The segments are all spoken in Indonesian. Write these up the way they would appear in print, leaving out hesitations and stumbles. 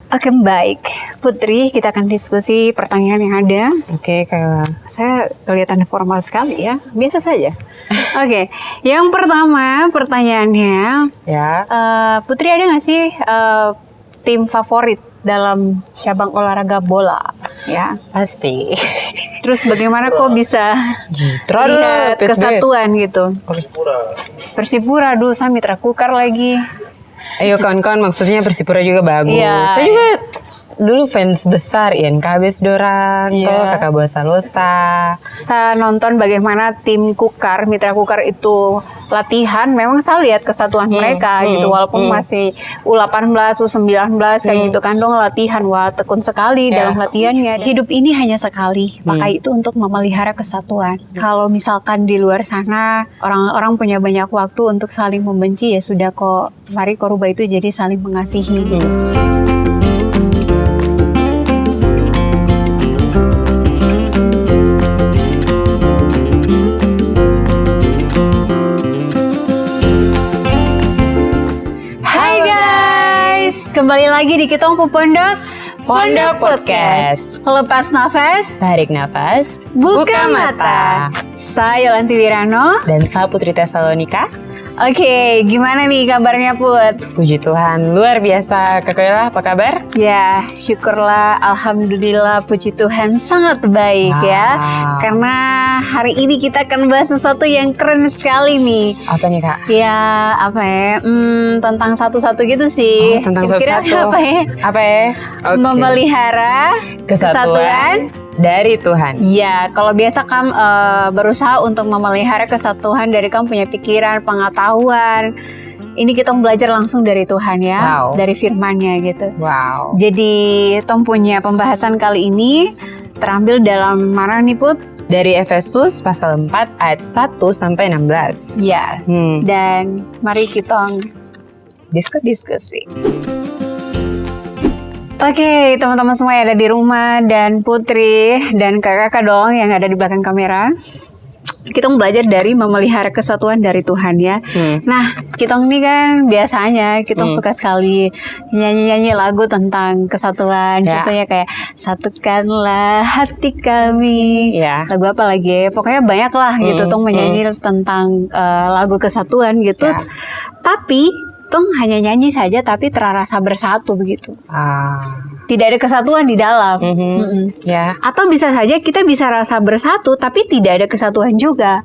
Oke, baik. Putri, kita akan diskusi pertanyaan yang ada. Oke, Kayla. Saya kelihatan formal sekali ya. Biasa saja. Oke, yang pertama pertanyaannya. Ya. Putri ada nggak sih tim favorit dalam cabang olahraga bola? Ya. Pasti. Terus bagaimana kok bisa lihat PSBS. kesatuan gitu? Persipura, aduh saya mitra kukar lagi. Ayo kawan-kawan, maksudnya Persipura juga bagus. Iya. Saya juga dulu fans besar INKB Dorang, Iya. tuh Kakak Boa Salosa. Saya nonton bagaimana tim kukar, mitra kukar itu latihan, memang saya lihat kesatuan mereka gitu, walaupun masih U18, U19 kayak gitu kan dong latihan, wah tekun sekali dalam latihannya. Hidup ini hanya sekali, maka itu untuk memelihara kesatuan. Kalau misalkan di luar sana orang-orang punya banyak waktu untuk saling membenci, ya sudah kok, mari kok rubah itu jadi saling mengasihi gitu. Kembali lagi di Kitong Pondok Podcast. Lepas nafas, Tarik nafas, buka mata. Saya Yolanti Wirano. Dan saya Putri Tesalonika. Oke, gimana nih kabarnya Put? Puji Tuhan, luar biasa. Kak Kayla, apa kabar? Ya, syukurlah, alhamdulillah, puji Tuhan sangat baik ya. Karena hari ini kita akan bahas sesuatu yang keren sekali nih. Apa nih Kak? Ya, apa ya? Tentang satu-satu gitu sih. Tentang Kira-kira satu-satu. apa ya? Apa ya? Oke. Memelihara kesatuan dari Tuhan. Ya, kalau biasa kamu berusaha untuk memelihara kesatuan dari kamu punya pikiran, pengetahuan. Ini kita belajar langsung dari Tuhan ya, dari firman-Nya gitu. Wow. Jadi, Tom punya pembahasan kali ini terambil dalam mana nih Put? Dari Efesus pasal 4 ayat 1 sampai 16. Ya. Dan mari kita diskusi. Oke, teman-teman semua yang ada di rumah dan Putri dan kakak-kakak dong yang ada di belakang kamera. Kita belajar dari memelihara kesatuan dari Tuhan ya. Nah, kita ini kan biasanya kita suka sekali nyanyi-nyanyi lagu tentang kesatuan. Contohnya kayak satukanlah hati kami. Lagu apa lagi? Pokoknya banyak lah gitu Tong menyanyi tentang lagu kesatuan gitu. Tapi Tong hanya nyanyi saja tapi terasa bersatu begitu. Tidak ada kesatuan di dalam. Atau bisa saja kita bisa rasa bersatu tapi tidak ada kesatuan juga.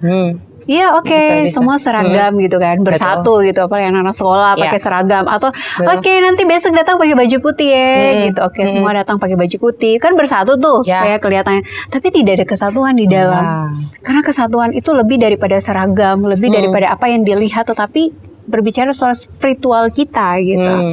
Iya oke, semua seragam gitu kan, bersatu gitu, apa yang anak sekolah pakai seragam atau oke, nanti besok datang pakai baju putih ya gitu. Oke, semua datang pakai baju putih kan bersatu tuh kayak kelihatannya, tapi tidak ada kesatuan di dalam. Karena kesatuan itu lebih daripada seragam, lebih daripada apa yang dilihat, tetapi berbicara soal spiritual kita gitu.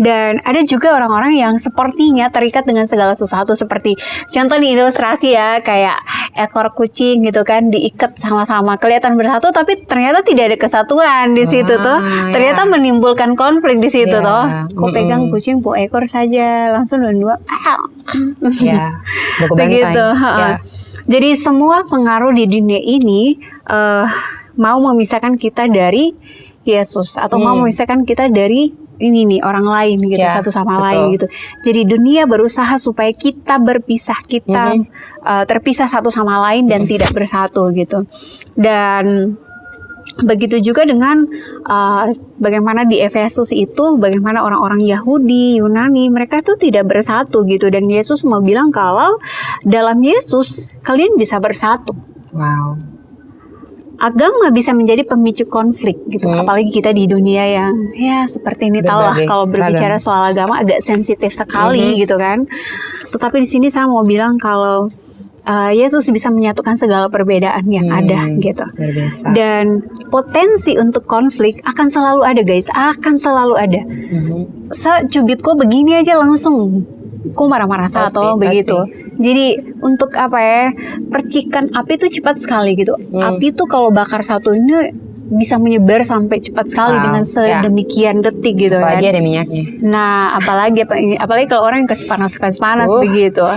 Dan ada juga orang-orang yang sepertinya terikat dengan segala sesuatu, seperti contoh nih ilustrasi ya, kayak ekor kucing gitu kan diikat sama-sama kelihatan bersatu tapi ternyata tidak ada kesatuan di situ tuh. Ternyata menimbulkan konflik di situ tuh. Kau pegang kucing bu ekor saja langsung dua-dua. Begitu. Jadi semua pengaruh di dunia ini mau memisahkan kita dari Yesus atau mau memisahkan kita dari ini nih orang lain gitu, satu sama lain gitu. Jadi dunia berusaha supaya kita berpisah, kita terpisah satu sama lain dan tidak bersatu gitu. Dan begitu juga dengan bagaimana di Efesus itu, bagaimana orang-orang Yahudi, Yunani, mereka itu tidak bersatu gitu. Dan Yesus mau bilang kalau dalam Yesus kalian bisa bersatu. Agama bisa menjadi pemicu konflik gitu, apalagi kita di dunia yang ya seperti ini, tahu lah kalau berbicara soal agama agak sensitif sekali gitu kan. Tetapi di sini saya mau bilang kalau Yesus bisa menyatukan segala perbedaan yang ada gitu. Dan potensi untuk konflik akan selalu ada guys, akan selalu ada. Secubit kok begini aja langsung kok marah-marah atau begitu. Jadi untuk apa ya, percikan api itu cepat sekali gitu. Api itu kalau bakar satu ini bisa menyebar sampai cepat sekali dengan sedemikian detik gitu kan. Apalagi ada minyaknya. Nah, apalagi kalau orang yang kasih panas begitu.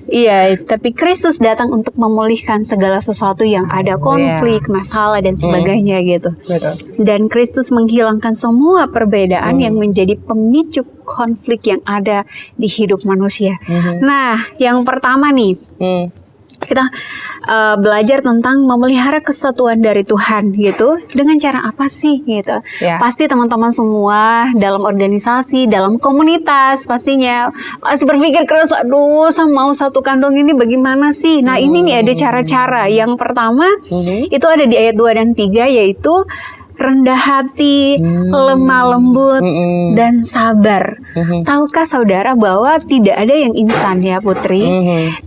Iya, tapi Kristus datang untuk memulihkan segala sesuatu yang ada konflik, masalah dan sebagainya gitu. Betul. Dan Kristus menghilangkan semua perbedaan yang menjadi pemicu konflik yang ada di hidup manusia. Nah, yang pertama nih, kita belajar tentang memelihara kesatuan dari Tuhan gitu. Dengan cara apa sih gitu? Pasti teman-teman semua dalam organisasi, dalam komunitas pastinya pasti berpikir keras, aduh mau satu kandung ini bagaimana sih? Nah ini nih ada cara-cara. Yang pertama itu ada di ayat 2 dan 3 yaitu rendah hati, lemah lembut, dan sabar. Tahukah saudara bahwa tidak ada yang instan ya Putri?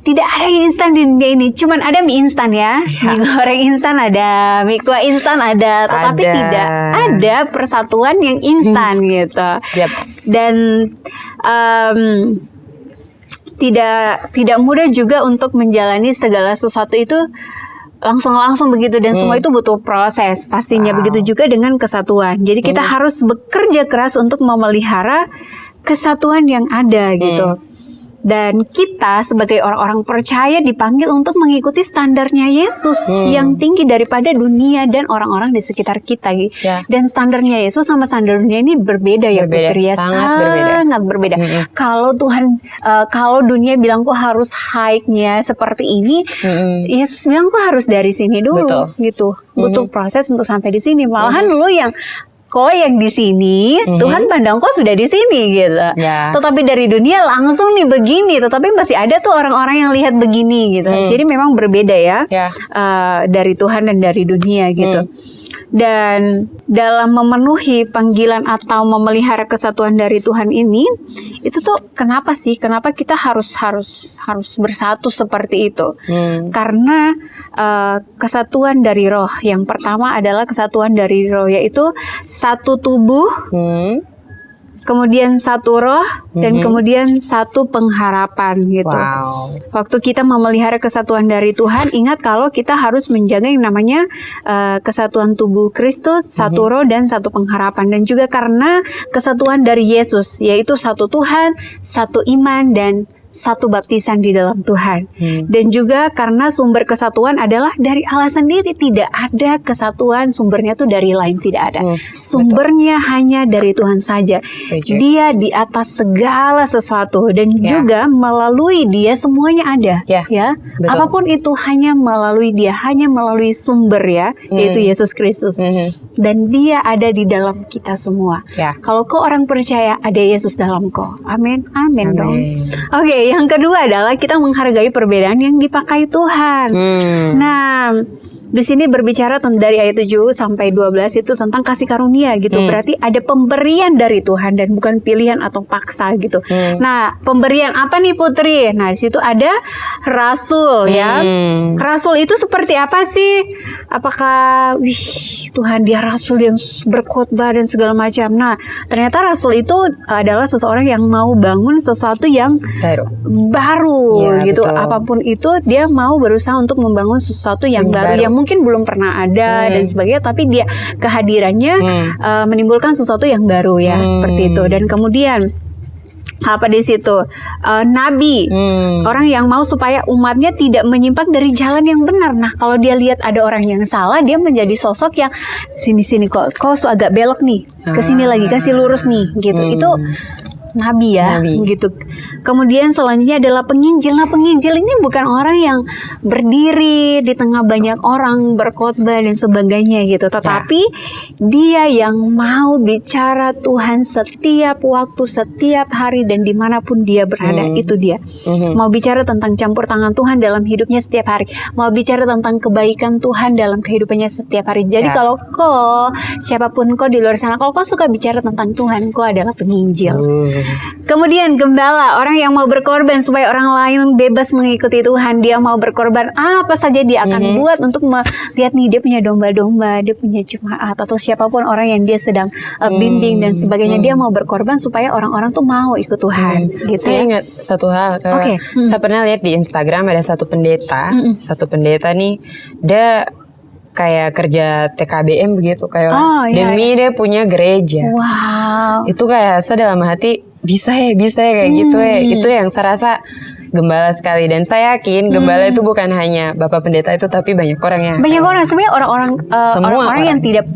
Tidak ada yang instan di dunia ini. Cuman ada mie instan ya. Mie goreng instan ada, mie kuah instan ada. Tetapi tidak ada persatuan yang instan gitu. Dan tidak mudah juga untuk menjalani segala sesuatu itu langsung begitu, dan semua itu butuh proses pastinya. Begitu juga dengan kesatuan. Jadi kita harus bekerja keras untuk memelihara kesatuan yang ada gitu. Dan kita sebagai orang-orang percaya dipanggil untuk mengikuti standarnya Yesus yang tinggi daripada dunia dan orang-orang di sekitar kita. Dan standarnya Yesus sama standar dunia ini berbeda ya Putri ya, sangat berbeda. Kalau Tuhan, kalau dunia bilang kok harus high-nya seperti ini, Yesus bilang kok harus dari sini dulu gitu. Butuh proses untuk sampai di sini. Malahan lu yang di sini, Tuhan pandang kok sudah di sini gitu. Tetapi dari dunia langsung nih begini, tetapi masih ada tuh orang-orang yang lihat begini gitu. Jadi memang berbeda ya, dari Tuhan dan dari dunia gitu. Dan dalam memenuhi panggilan atau memelihara kesatuan dari Tuhan ini, itu tuh kenapa kita harus bersatu seperti itu? Karena kesatuan dari roh. Yang pertama adalah kesatuan dari roh, yaitu satu tubuh, kemudian satu roh, dan kemudian satu pengharapan gitu. Waktu kita memelihara kesatuan dari Tuhan, ingat kalau kita harus menjaga yang namanya kesatuan tubuh Kristus, satu roh dan satu pengharapan. Dan juga karena kesatuan dari Yesus, yaitu satu Tuhan, satu iman, dan satu baptisan di dalam Tuhan. Dan juga karena sumber kesatuan adalah dari Allah sendiri. Tidak ada kesatuan sumbernya tuh dari lain, tidak ada. Sumbernya hanya dari Tuhan saja. Dia di atas segala sesuatu, dan juga melalui Dia semuanya ada. Apapun itu hanya melalui Dia, hanya melalui sumber ya, yaitu Yesus Kristus. Dan Dia ada di dalam kita semua. Kalau kau orang percaya, ada Yesus dalam kau. Amin, amin dong. Oke, yang kedua adalah kita menghargai perbedaan yang dipakai Tuhan. Nah, di sini berbicara dari ayat 7 sampai 12 itu tentang kasih karunia gitu. Berarti ada pemberian dari Tuhan dan bukan pilihan atau paksa gitu. Nah, pemberian apa nih Putri? Nah, di situ ada rasul ya. Rasul itu seperti apa sih? Apakah Tuhan dia rasul yang berkhotbah dan segala macam. Nah, ternyata rasul itu adalah seseorang yang mau bangun sesuatu yang baru gitu. Apapun itu dia mau berusaha untuk membangun sesuatu yang baru yang mungkin belum pernah ada dan sebagainya, tapi dia kehadirannya menimbulkan sesuatu yang baru ya, seperti itu. Dan kemudian apa di situ? Nabi, orang yang mau supaya umatnya tidak menyimpang dari jalan yang benar. Nah, kalau dia lihat ada orang yang salah, dia menjadi sosok yang sini kok agak belok nih, kesini lagi, kasih lurus nih gitu. Itu Nabi ya, gitu. Kemudian selanjutnya adalah penginjil. Nah, penginjil ini bukan orang yang berdiri di tengah banyak orang berkhotbah dan sebagainya gitu, tetapi dia yang mau bicara Tuhan setiap waktu, setiap hari, dan dimanapun dia berada. Itu dia. Mau bicara tentang campur tangan Tuhan dalam hidupnya setiap hari. Mau bicara tentang kebaikan Tuhan dalam kehidupannya setiap hari. Jadi kalau siapapun kau di luar sana, kalau kau suka bicara tentang Tuhan, kau adalah penginjil. Kemudian gembala, orang yang mau berkorban supaya orang lain bebas mengikuti Tuhan. Dia mau berkorban apa saja dia akan buat untuk melihat nih dia punya domba-domba, dia punya jemaat, atau siapapun orang yang dia sedang bimbing dan sebagainya. Dia mau berkorban supaya orang-orang tuh mau ikut Tuhan gitu. Saya ingat satu hal, saya pernah lihat di Instagram ada satu pendeta nih, dia kayak kerja TKBM begitu kayak iya, demi dia punya gereja. Wow. Itu kayak saya dalam hati bisa ya kayak gitu ya. Itu yang saya rasa gembala sekali, dan saya yakin gembala itu bukan hanya Bapak Pendeta itu, tapi banyak orang yang Sebenarnya orang-orang yang tidak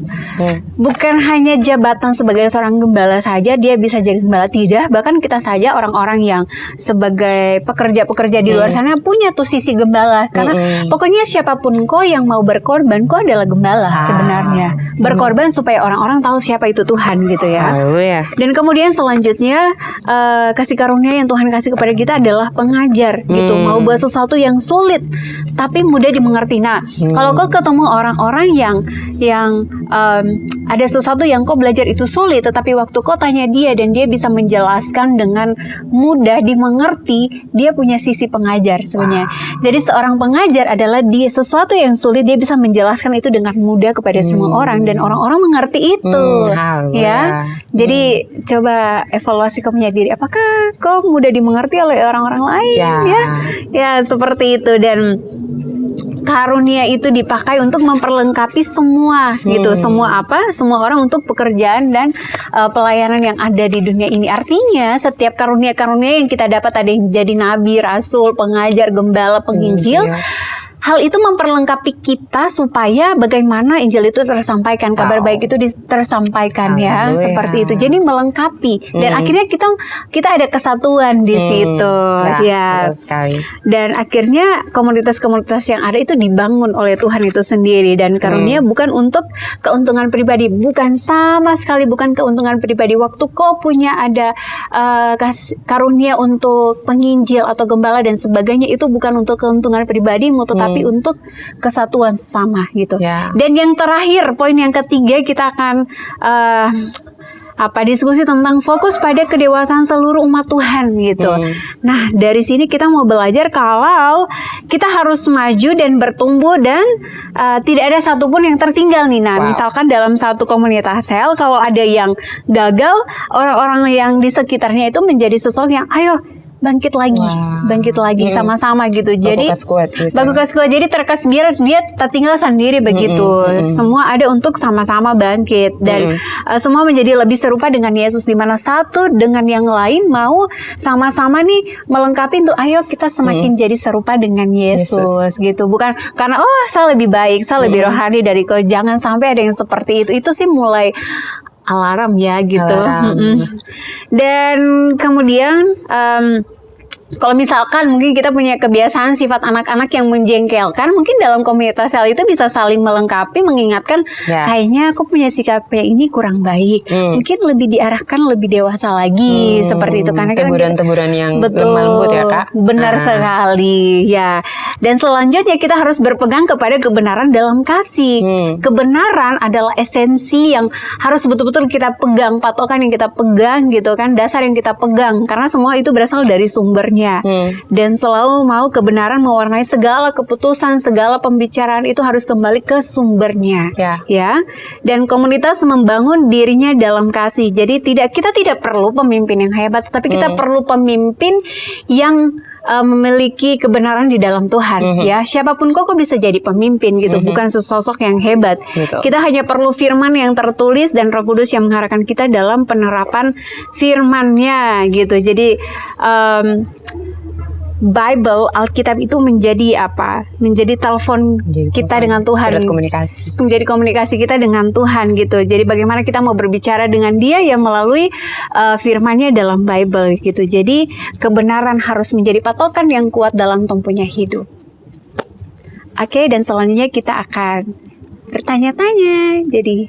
bukan hanya jabatan sebagai seorang gembala saja dia bisa jadi gembala, tidak, bahkan kita saja orang-orang yang sebagai pekerja-pekerja di luar sana punya tuh sisi gembala, karena pokoknya siapapun kau yang mau berkorban, kau adalah gembala sebenarnya, berkorban supaya orang-orang tahu siapa itu Tuhan gitu ya. Haleluya. Dan kemudian selanjutnya kasih karunia yang Tuhan kasih kepada kita adalah pengajar gitu, mau buat sesuatu yang sulit tapi mudah dimengerti. Nah, kalau kau ketemu orang-orang yang ada sesuatu yang kau belajar itu sulit, tetapi waktu kau tanya dia dan dia bisa menjelaskan dengan mudah dimengerti, dia punya sisi pengajar sebenarnya. Jadi seorang pengajar adalah dia sesuatu yang sulit dia bisa menjelaskan itu dengan mudah kepada semua orang dan orang-orang mengerti itu. Ya. Jadi coba evaluasi kau punya diri, apakah kau mudah dimengerti oleh orang-orang lain? Ya seperti itu. Dan karunia itu dipakai untuk memperlengkapi semua gitu, semua orang untuk pekerjaan dan pelayanan yang ada di dunia ini. Artinya setiap karunia-karunia yang kita dapat, ada yang jadi nabi, rasul, pengajar, gembala, penginjil, hal itu memperlengkapi kita supaya bagaimana Injil itu tersampaikan, kabar baik itu tersampaikan ya, seperti itu. Jadi melengkapi dan akhirnya kita ada kesatuan di situ ya. Dan akhirnya komunitas-komunitas yang ada itu dibangun oleh Tuhan itu sendiri, dan karunia bukan untuk keuntungan pribadi, bukan sama sekali bukan keuntungan pribadi. Waktu kau punya ada karunia untuk penginjil atau gembala dan sebagainya, itu bukan untuk keuntungan pribadimu, tetapi untuk kesatuan sesama gitu. Dan yang terakhir, poin yang ketiga, kita akan diskusi tentang fokus pada kedewasaan seluruh umat Tuhan gitu. Nah, dari sini kita mau belajar kalau kita harus maju dan bertumbuh dan tidak ada satupun yang tertinggal nih. Nah, misalkan dalam satu komunitas sel, kalau ada yang gagal, orang-orang yang di sekitarnya itu menjadi sesuatu yang ayo bangkit lagi sama-sama gitu. Jadi bagus kuat. Jadi terkesan biar dia tertinggal sendiri begitu. Semua ada untuk sama-sama bangkit dan semua menjadi lebih serupa dengan Yesus, di mana satu dengan yang lain mau sama-sama nih melengkapi untuk ayo kita semakin jadi serupa dengan Yesus gitu. Bukan karena saya lebih baik, saya lebih rohani dari kau. Jangan sampai ada yang seperti itu. Itu sih mulai alarm ya gitu. Dan kemudian kalau misalkan mungkin kita punya kebiasaan sifat anak-anak yang menjengkelkan, mungkin dalam komunitas sel itu bisa saling melengkapi, mengingatkan kayaknya aku punya sikap ini kurang baik, mungkin lebih diarahkan lebih dewasa lagi, seperti itu. Karena teguran-teguran yang lemah lembut ya Kak. Benar sekali ya. Dan selanjutnya kita harus berpegang kepada kebenaran dalam kasih. Kebenaran adalah esensi yang harus betul-betul kita pegang, patokan yang kita pegang gitu kan, dasar yang kita pegang, karena semua itu berasal dari sumbernya. Dan selalu mau kebenaran mewarnai segala keputusan, segala pembicaraan itu harus kembali ke sumbernya ya. Dan komunitas membangun dirinya dalam kasih. Jadi kita tidak perlu pemimpin yang hebat, tapi kita perlu pemimpin yang memiliki kebenaran di dalam Tuhan ya. Siapapun kok bisa jadi pemimpin gitu, bukan sesosok yang hebat. Kita hanya perlu firman yang tertulis dan Roh Kudus yang mengarahkan kita dalam penerapan firman-Nya gitu. Jadi Bible, Alkitab itu menjadi menjadi telepon kita dengan Tuhan, menjadi komunikasi kita dengan Tuhan gitu. Jadi bagaimana kita mau berbicara dengan Dia ya melalui firman-Nya dalam Bible gitu. Jadi kebenaran harus menjadi patokan yang kuat dalam tempuhnya hidup. Oke, dan selanjutnya kita akan bertanya-tanya. Jadi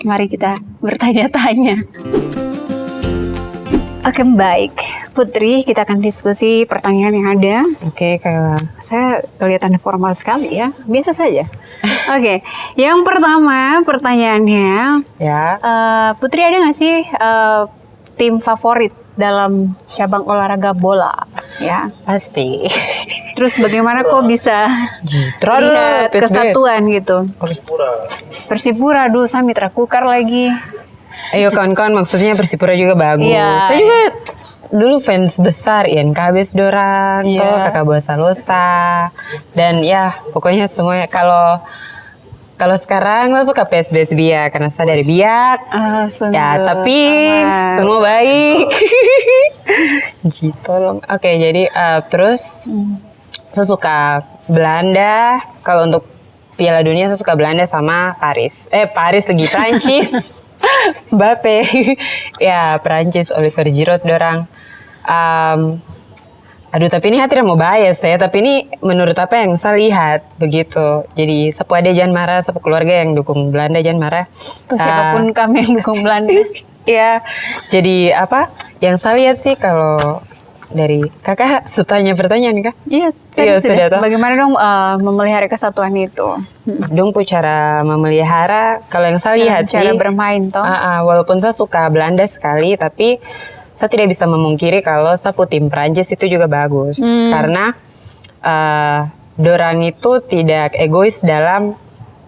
mari kita bertanya-tanya. Oke, baik. Putri, kita akan diskusi pertanyaan yang ada. Oke, Kak. Saya kelihatan formal sekali ya. Biasa saja. Oke, yang pertama pertanyaannya, Putri ada nggak sih tim favorit dalam cabang olahraga bola? Ya, pasti. Terus bagaimana kok bisa lihat kesatuan gitu? Persipura, aduh, saya mitra kukar lagi. Ayo kawan-kawan, maksudnya Persipura juga bagus. Saya juga dulu fans besar Ian Kabes Doranto, Kakak Bosa Losa, dan ya pokoknya semuanya. Kalau Kalau sekarang saya suka PSBS Biak karena saya dari Biak. Ya, tapi semua baik. Gitu loh. Oke, jadi terus saya suka Belanda. Kalau untuk Piala Dunia saya suka Belanda sama Paris. Paris lagi Prancis. Mbappe. Ya, Prancis, Oliver Giroud dorang. Aduh, tapi ini tidak mau bias ya, tapi ini menurut apa yang saya lihat begitu. Jadi sepu ada jangan marah, sepu keluarga yang dukung Belanda jangan marah. Terus siapapun kami yang dukung Belanda. Ya, jadi apa yang saya lihat sih kalau dari kakak sutanya pertanyaan kak? Iya, sudah tahu. Bagaimana dong memelihara kesatuan itu? Dong cara memelihara, kalau yang saya lihat cara sih bermain toh. Walaupun saya suka Belanda sekali, tapi saya tidak bisa memungkiri kalau sapu tim Prancis itu juga bagus. Karena dorang itu tidak egois dalam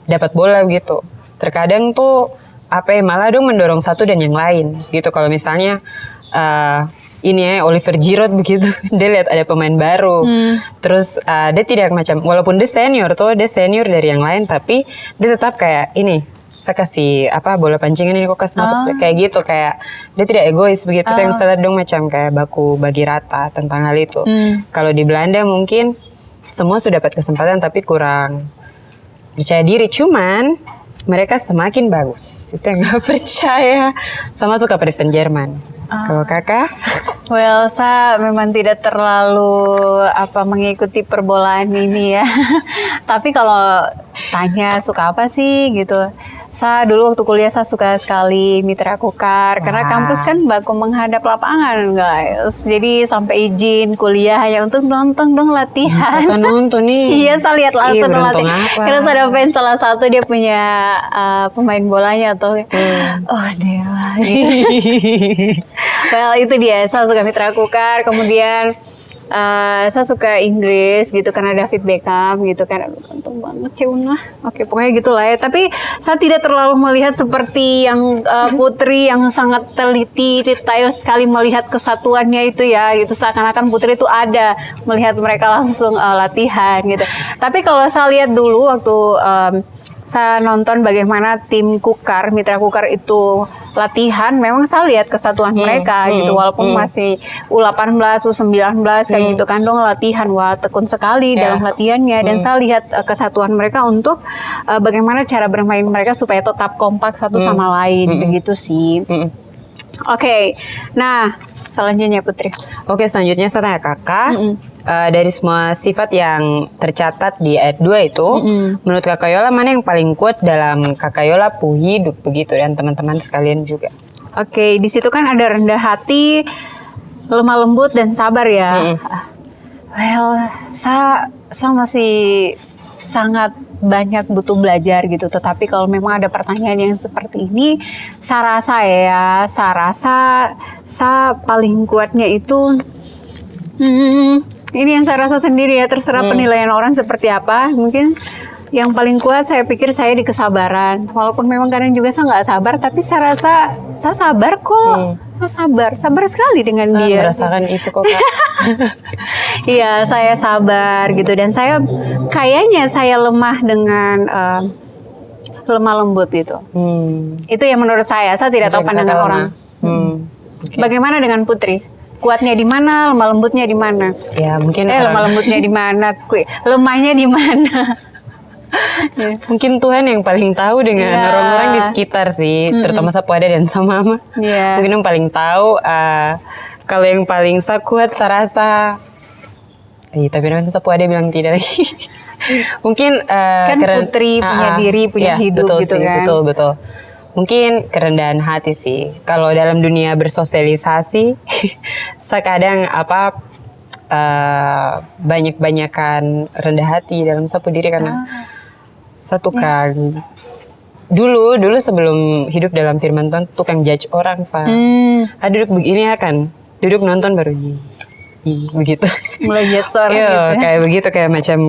dapat bola gitu. Terkadang tuh malah dong mendorong satu dan yang lain gitu. Kalau misalnya ini Oliver Giroud begitu, dia lihat ada pemain baru, terus dia tidak macam, walaupun dia senior dari yang lain, tapi dia tetap kayak ini. Saya kasih bola pancingan ini kok kasih masuk kayak gitu, kayak dia tidak egois begitu. Yang saya lihat dong macam kayak baku bagi rata tentang hal itu. Kalau di Belanda mungkin semua sudah dapat kesempatan tapi kurang percaya diri, cuman mereka semakin bagus. Itu yang nggak percaya. Sama suka Paris Saint-Germain. Kalau kakak? Well, saya memang tidak terlalu mengikuti perbolaan ini ya. Tapi kalau tanya suka apa sih gitu. Saya dulu waktu kuliah saya suka sekali Mitra Kukar karena kampus kan baku menghadap lapangan guys. Jadi sampai izin kuliah hanya untuk nonton dong latihan. Kakak nonton nih. Iya, saya lihat langsung latihan. Karena saya ada fans salah satu dia punya pemain bolanya atau oh dewa. Well, itu dia. Saya suka Mitra Kukar. Kemudian saya suka Inggris gitu karena David Beckham gitu kan. Untung banget Ceuna. Oke, pokoknya gitulah ya. Tapi saya tidak terlalu melihat seperti yang Putri yang sangat teliti, detail sekali melihat kesatuannya itu ya gitu. Seakan-akan Putri itu ada melihat mereka langsung latihan gitu. Tapi kalau saya lihat dulu waktu saya nonton bagaimana tim Kukar, Mitra Kukar itu latihan, memang saya lihat kesatuan mereka gitu, walaupun masih U18, U19 kayak gitu kan dong latihan, wah tekun sekali dalam latihannya, dan saya lihat kesatuan mereka untuk bagaimana cara bermain mereka supaya tetap kompak satu sama lain, begitu sih. Oke, nah selanjutnya Putri. Oke, selanjutnya saya tanya kakak. Dari semua sifat yang tercatat di ayat 2 itu, menurut Kakak Yola mana yang paling kuat dalam Kakak Yola hidup begitu dan teman-teman sekalian juga? Oke, di situ kan ada rendah hati, lemah lembut dan sabar ya. Well, saya masih sangat banyak butuh belajar gitu. Tetapi kalau memang ada pertanyaan yang seperti ini, saya rasa paling kuatnya itu ini yang saya rasa sendiri ya, terserah penilaian orang seperti apa. Mungkin yang paling kuat saya pikir saya di kesabaran. Walaupun memang kadang juga saya nggak sabar, tapi saya rasa saya sabar kok. Saya sabar sekali dengan dia. Saya merasakan itu kok Kak. Iya, saya sabar gitu, dan saya kayaknya saya lemah dengan lemah lembut gitu. Itu yang menurut saya tidak tahu pandangan orang. Bagaimana dengan Putri? Kuatnya di mana, lemah lembutnya di mana? Ya mungkin lemah lembutnya di mana, lemahnya di mana? Mungkin Tuhan yang paling tahu dengan orang-orang di sekitar sih, terutama sapu ada dan sama mama. Mungkin yang paling tahu. Kalau yang paling kuat saya rasa, tapi namanya sapu ada bilang tidak lagi. Mungkin kan Putri punya diri, punya hidup betul gitu sih, kan? Betul. Mungkin kerendahan hati sih. Kalau dalam dunia bersosialisasi, sekadang banyak-banyakan rendah hati dalam sapu diri karena satu kan dulu sebelum hidup dalam firman Tuhan tukang judge orang Pak. Duduk begini duduk nonton baru begitu. Mulai judge orang gitu ya? Kayak begitu,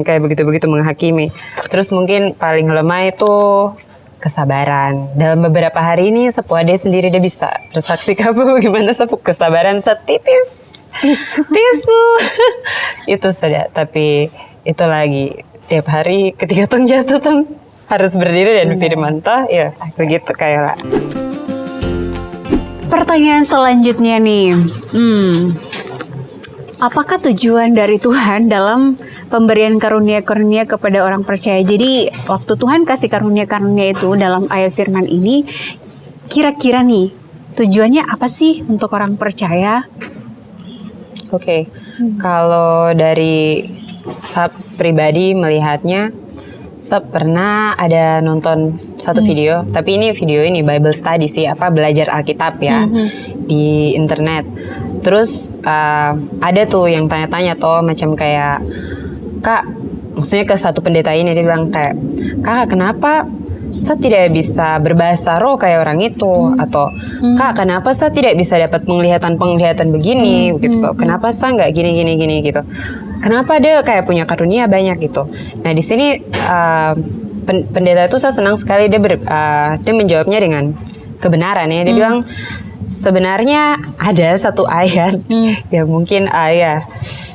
kayak begitu menghakimi. Terus mungkin paling lemah itu kesabaran. Dalam beberapa hari ini sapu ade sendiri dia bisa bersaksi kamu bagaimana sapu kesabaran setipis tisu. Itu sudah, tapi itu lagi tiap hari ketika tong jatuh tong harus berdiri dan firman toh, ya begitu kayak lah. Pertanyaan selanjutnya nih, apakah tujuan dari Tuhan dalam pemberian karunia-karunia kepada orang percaya? Jadi waktu Tuhan kasih karunia-karunia itu dalam ayat firman ini, kira-kira nih tujuannya apa sih untuk orang percaya? Oke. Kalau dari saya pribadi melihatnya, saya pernah ada nonton satu video, tapi ini video ini Bible study sih, belajar Alkitab ya di internet. Terus ada tuh yang tanya-tanya tuh macam kayak, Kak, maksudnya ke satu pendeta ini, dia bilang kayak, Kak, kenapa saya tidak bisa berbahasa roh kayak orang itu? Atau Kak, kenapa saya tidak bisa dapat penglihatan begini begitu? Kenapa saya nggak gini gitu? Kenapa dia kayak punya karunia banyak gitu? Nah di sini pendeta itu saya senang sekali, dia menjawabnya dengan kebenaran ya. Dia bilang sebenarnya ada satu ayat yang mungkin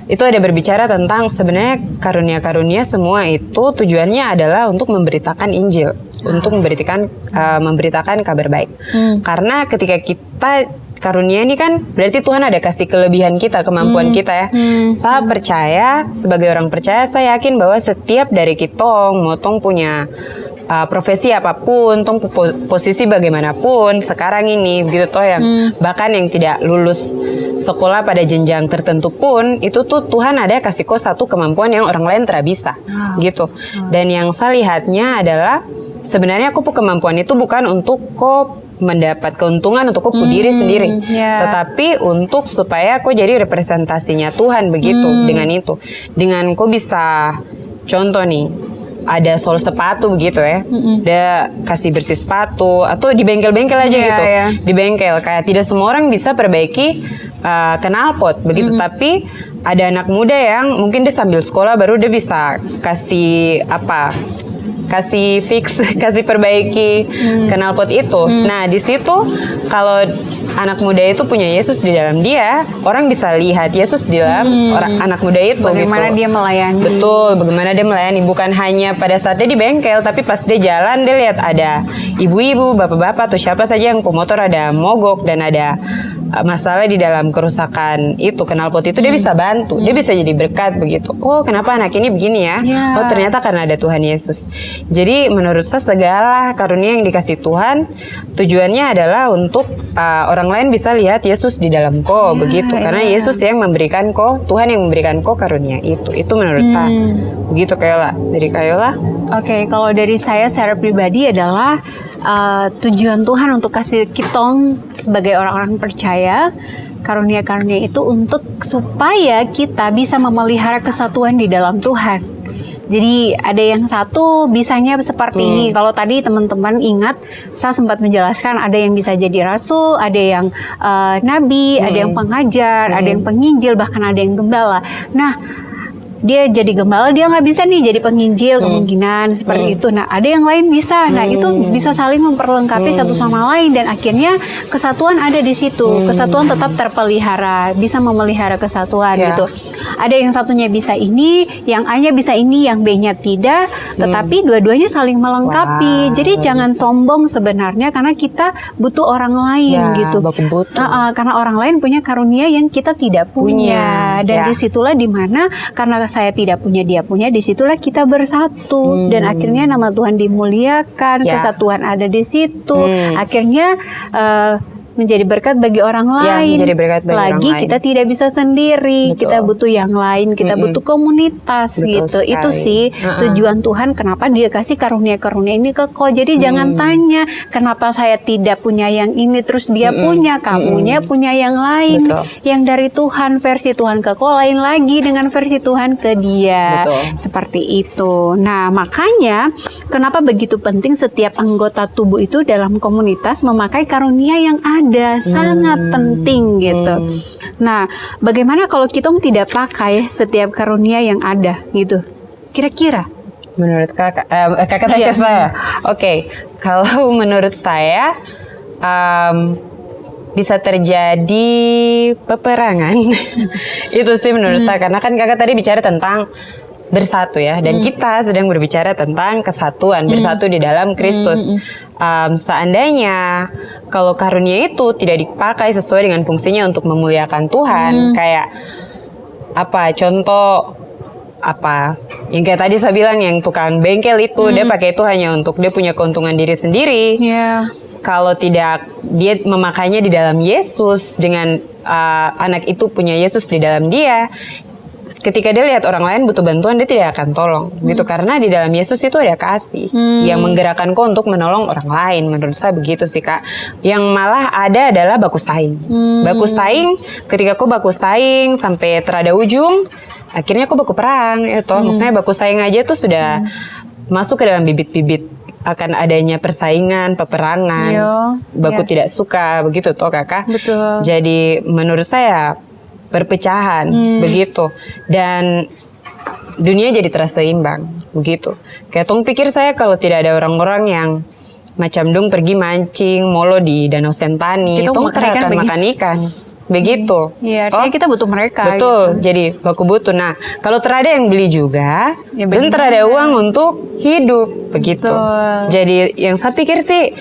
itu ada berbicara tentang sebenarnya karunia-karunia semua itu tujuannya adalah untuk memberitakan Injil, untuk memberitakan kabar baik. Karena ketika kita karunia ini kan berarti Tuhan ada kasih kelebihan kita, kemampuan kita ya. Saya percaya, sebagai orang percaya, saya yakin bahwa setiap dari kita motong punya profesi apapun, tong posisi bagaimanapun sekarang ini begitu toh, yang bahkan yang tidak lulus sekolah pada jenjang tertentu pun itu tuh Tuhan ada kasih kok satu kemampuan yang orang lain tidak bisa gitu. Dan yang saya lihatnya adalah sebenarnya aku kemampuan itu bukan untuk kok mendapat keuntungan untuk aku diri sendiri, tetapi untuk supaya aku jadi representasinya Tuhan begitu. Dengan itu, dengan kau bisa contoh nih, ada sol sepatu begitu ya, dia kasih bersih sepatu atau di bengkel-bengkel aja gitu, di bengkel kayak tidak semua orang bisa perbaiki knalpot begitu, tapi ada anak muda yang mungkin dia sambil sekolah baru dia bisa kasih fix, kasih perbaiki knalpot itu. Nah di situ kalau anak muda itu punya Yesus di dalam dia, orang bisa lihat Yesus di dalam anak muda itu. Bagaimana gitu. dia melayani. Betul, bagaimana dia melayani. Bukan hanya pada saat dia di bengkel, tapi pas dia jalan dia lihat ada ibu-ibu, bapak-bapak atau siapa saja yang pemotor ada mogok dan ada masalah di dalam kerusakan itu knalpot itu, dia bisa bantu, dia bisa jadi berkat begitu. Oh kenapa anak ini begini ya? Oh ternyata karena ada Tuhan Yesus. Jadi menurut saya segala karunia yang dikasih Tuhan tujuannya adalah untuk orang lain bisa lihat Yesus di dalam ko begitu. Karena Yesus yang memberikan ko, Tuhan yang memberikan ko karunia itu menurut saya begitu Kayola. Dari Kayola? Oke, kalau dari saya secara pribadi adalah tujuan Tuhan untuk kasih kitong sebagai orang-orang percaya karunia-karunia itu untuk supaya kita bisa memelihara kesatuan di dalam Tuhan. Jadi ada yang satu bisanya seperti ini. Kalau tadi teman-teman ingat, saya sempat menjelaskan ada yang bisa jadi rasul, ada yang nabi, ada yang pengajar, ada yang penginjil, bahkan ada yang gembala. Nah, dia jadi gembala, dia nggak bisa nih jadi penginjil, kemungkinan seperti itu. Nah ada yang lain bisa. Nah itu bisa saling memperlengkapi satu sama lain dan akhirnya kesatuan ada di situ. Kesatuan tetap terpelihara, bisa memelihara kesatuan gitu. Ada yang satunya bisa ini, yang A-nya bisa ini, yang B-nya tidak, tetapi dua-duanya saling melengkapi. Jadi jangan sombong sebenarnya karena kita butuh orang lain gitu. Karena orang lain punya karunia yang kita tidak punya. Dan disitulah dimana karena saya tidak punya, dia punya, disitulah kita bersatu dan akhirnya nama Tuhan dimuliakan, kesatuan ada di situ, akhirnya menjadi berkat bagi orang lain. Kita tidak bisa sendiri. Betul. Kita butuh yang lain. Kita butuh komunitas. Betul gitu. Sekali. Itu sih tujuan Tuhan. Kenapa Dia kasih karunia-karunia ini ke kau. Jadi jangan tanya kenapa saya tidak punya yang ini terus dia punya. Kamunya punya yang lain. Betul. Yang dari Tuhan, versi Tuhan ke kau lain lagi dengan versi Tuhan ke dia. Betul. Seperti itu. Nah makanya kenapa begitu penting setiap anggota tubuh itu dalam komunitas memakai karunia yang ada. Sangat penting gitu. Nah, bagaimana kalau kita tidak pakai setiap karunia yang ada gitu? Kira-kira? Menurut kakak tanya saya. Oke, kalau menurut saya bisa terjadi peperangan. Itu sih menurut saya. Karena kan kakak tadi bicara tentang bersatu ya, dan kita sedang berbicara tentang kesatuan, bersatu di dalam Kristus. Seandainya kalau karunia itu tidak dipakai sesuai dengan fungsinya untuk memuliakan Tuhan, kayak apa contoh apa yang kayak tadi saya bilang, yang tukang bengkel itu dia pakai itu hanya untuk dia punya keuntungan diri sendiri. Kalau tidak dia memakainya di dalam Yesus, dengan anak itu punya Yesus di dalam dia, ketika dia lihat orang lain butuh bantuan, dia tidak akan tolong gitu, karena di dalam Yesus itu ada kasih yang menggerakkan kau untuk menolong orang lain. Menurut saya begitu sih Kak. Yang malah ada adalah baku saing. Baku saing, ketika kau baku saing sampai terada ujung, akhirnya kau baku perang itu. Maksudnya baku saing aja tuh sudah masuk ke dalam bibit-bibit akan adanya persaingan, peperangan, baku tidak suka, begitu toh Kakak. Betul. Jadi menurut saya perpecahan begitu, dan dunia jadi terasa seimbang begitu. Kayak tong pikir saya kalau tidak ada orang-orang yang macam dong pergi mancing molo di Danau Sentani, tong akan makan ikan. Begitu. Iya, artinya kita butuh mereka. Betul, gitu. Jadi baku butuh. Nah, kalau terada yang beli juga, dan terada uang untuk hidup, begitu. Betul. Jadi yang saya pikir sih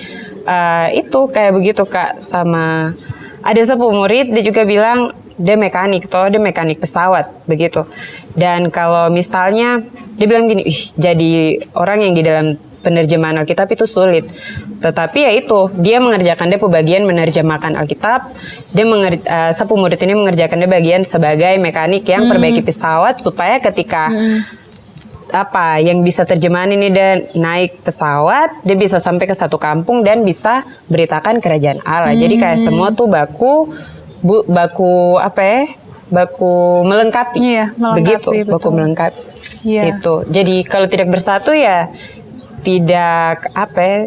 itu kayak begitu Kak. Sama ada sepupu murid, dia juga bilang dia mekanik, dia mekanik pesawat, begitu. Dan kalau misalnya dia bilang gini, jadi orang yang di dalam penerjemahan Alkitab itu sulit. Tetapi ya itu, dia mengerjakan dia bagian menerjemahkan Alkitab. Dia sepupu murid ini mengerjakan dia bagian sebagai mekanik yang perbaiki pesawat, supaya ketika apa yang bisa terjemahan ini dan naik pesawat, dia bisa sampai ke satu kampung dan bisa beritakan kerajaan Allah. Jadi kayak semua tuh baku apa ya? Baku melengkapi. Begitu, betul. Baku melengkapi. Itu. Jadi kalau tidak bersatu ya tidak apa ya,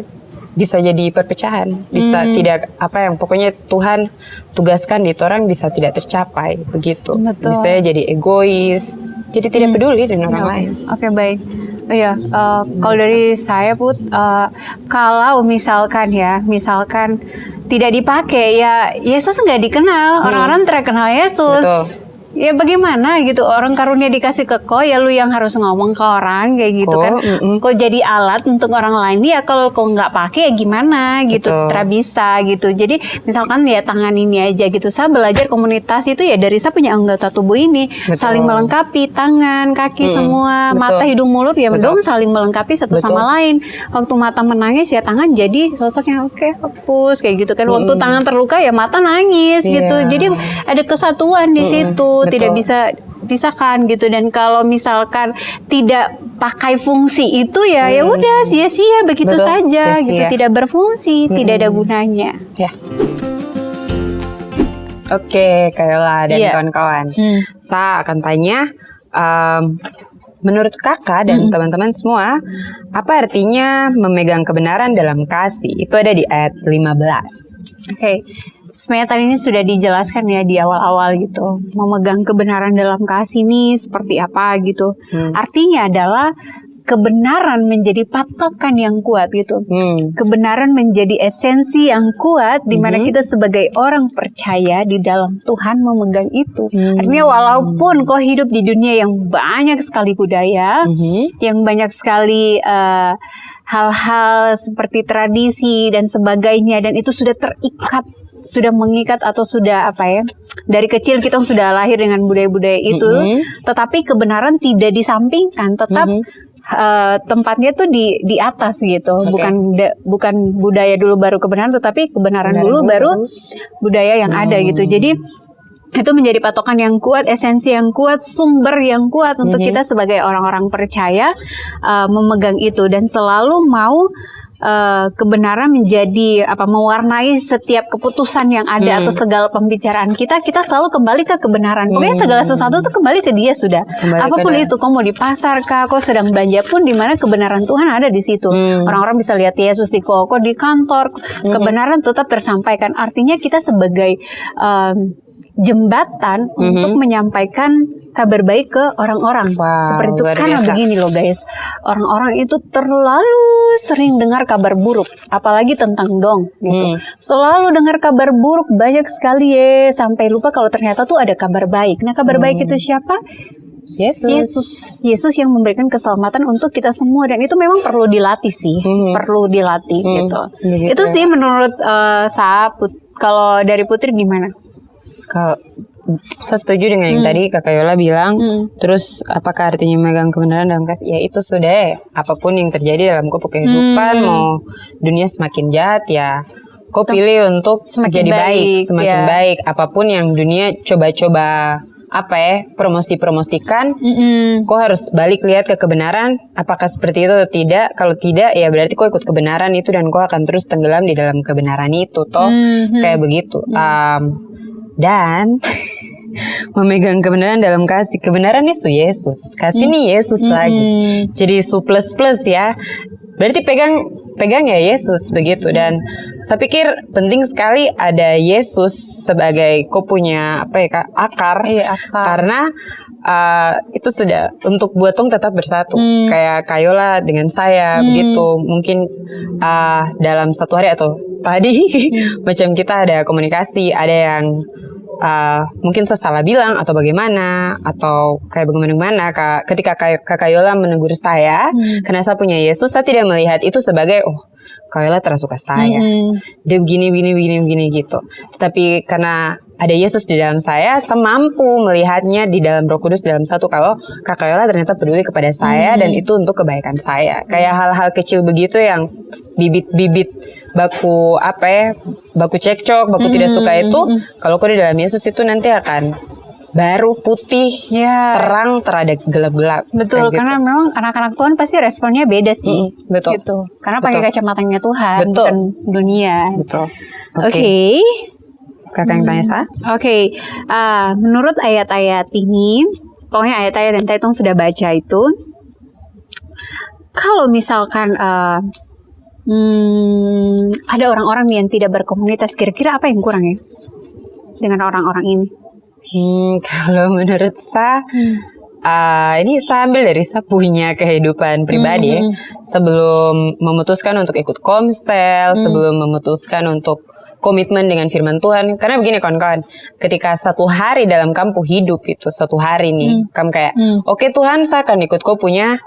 bisa jadi perpecahan, bisa tidak apa yang pokoknya Tuhan tugaskan di orang bisa tidak tercapai begitu. Betul. Bisa jadi egois, jadi tidak peduli dengan orang lain. Oke, baik. Iya, kalau dari saya Put, kalau misalkan tidak dipakai ya Yesus nggak dikenal, orang-orang terkenal Yesus. Betul. Ya bagaimana gitu, orang karunia dikasih ke kau, ya lu yang harus ngomong ke orang kayak gitu kan. Kau jadi alat untuk orang lain, ya kalau kau nggak pakai ya gimana gitu, tidak bisa gitu. Jadi misalkan ya tangan ini aja gitu, saya belajar komunitas itu ya dari saya punya anggota tubuh ini. Saling melengkapi, tangan, kaki semua, mata, hidung, mulut ya dong saling melengkapi satu sama lain. Waktu mata menangis ya tangan jadi sosoknya oke, hapus kayak gitu kan. Waktu tangan terluka ya mata nangis gitu. Jadi ada kesatuan di situ. Tidak bisa pisahkan gitu. Dan kalau misalkan tidak pakai fungsi itu ya ya udah sia-sia begitu saja gitu, tidak berfungsi, tidak ada gunanya. Oke, Kayola dan kawan-kawan, saya akan tanya, menurut Kakak dan teman-teman semua, apa artinya memegang kebenaran dalam kasih? Itu ada di ayat 15. Oke. Sebenarnya tadi ini sudah dijelaskan ya di awal-awal gitu. Memegang kebenaran dalam kasih ini seperti apa gitu. Artinya adalah kebenaran menjadi patokan yang kuat gitu. Kebenaran menjadi esensi yang kuat di mana kita sebagai orang percaya di dalam Tuhan memegang itu. Artinya walaupun kau hidup di dunia yang banyak sekali budaya, yang banyak sekali hal-hal seperti tradisi dan sebagainya, dan itu sudah terikat, sudah mengikat atau sudah apa ya, dari kecil kita sudah lahir dengan budaya-budaya itu, tetapi kebenaran tidak disampingkan, tetap tempatnya tuh di atas gitu. Bukan budaya dulu baru kebenaran, tetapi kebenaran dulu baru budaya yang ada gitu. Jadi itu menjadi patokan yang kuat, esensi yang kuat, sumber yang kuat untuk kita sebagai orang-orang percaya memegang itu, dan selalu mau kebenaran menjadi mewarnai setiap keputusan yang ada atau segala pembicaraan kita selalu kembali ke kebenaran. Pokoknya segala sesuatu itu kembali ke dia sudah. Apapun itu, kau mau di pasar kah, kau sedang belanja pun, di mana kebenaran Tuhan ada di situ. Orang-orang bisa lihat Yesus di kau di kantor, kebenaran tetap tersampaikan. Artinya kita sebagai jembatan untuk menyampaikan kabar baik ke orang-orang. Seperti itu. Karena begini loh guys, orang-orang itu terlalu sering dengar kabar buruk, apalagi tentang dong gitu. Selalu dengar kabar buruk banyak sekali sampai lupa kalau ternyata tuh ada kabar baik. Nah, kabar baik itu siapa? Yesus yang memberikan keselamatan untuk kita semua, dan itu memang perlu dilatih sih, perlu dilatih gitu. Itu sih menurut kalau dari Putri gimana? Kalau saya setuju dengan yang tadi Kakak Yola bilang. Terus apakah artinya megang kebenaran dalam kasih? Ya itu sudah ya. Apapun yang terjadi dalam kehidupan, mau dunia semakin jahat ya, kau pilih untuk semakin jadi baik, semakin ya. baik. Apapun yang dunia coba-coba promosikan, kau harus balik lihat ke kebenaran. Apakah seperti itu atau tidak? Kalau tidak, ya berarti kau ikut kebenaran itu dan kau akan terus tenggelam di dalam kebenaran itu, toh kayak begitu. Dan memegang kebenaran dalam kasih. Kebenaran itu Yesus. Kasih nih Yesus lagi. Jadi su plus ya. Berarti pegang ya Yesus begitu. Dan saya pikir penting sekali ada Yesus sebagai kau punya akar. Karena itu sudah untuk buat tong tetap bersatu. Kayak Kayola dengan saya begitu. Mungkin dalam satu hari atau tadi macam kita ada komunikasi, ada yang mungkin saya salah bilang atau bagaimana, atau kayak bagaimana ketika Kak Yola menegur saya karena saya punya Yesus, saya tidak melihat itu sebagai Kak Yola tersuka saya, dia begini gitu. Tapi karena ada Yesus di dalam saya mampu melihatnya di dalam Roh Kudus dalam satu, kalau Kak Yola ternyata peduli kepada saya dan itu untuk kebaikan saya. Kayak hal-hal kecil begitu yang bibit-bibit baku cekcok, baku tidak suka itu, kalau kau di dalam Yesus itu nanti akan baru putih, terang terhadap gelap-gelap. Betul, karena memang anak-anak Tuhan pasti responnya beda sih. Betul. Gitu. Karena pakai kacamatanya Tuhan, betul, bukan dunia. Betul. Oke. Kakak yang tanya saya? Oke. Menurut ayat-ayat ini, pokoknya ayat-ayat yang tadi Tong sudah baca itu, kalau misalkan ada orang-orang yang tidak berkomunitas, kira-kira apa yang kurang ya dengan orang-orang ini? Kalau menurut saya, ini saya ambil dari saya punya kehidupan pribadi. Sebelum memutuskan untuk ikut komsel, sebelum memutuskan untuk komitmen dengan firman Tuhan. Karena begini kawan-kawan, ketika satu hari dalam kamu hidup itu, satu hari nih, kamu kayak, oke Tuhan, saya akan ikut kau punya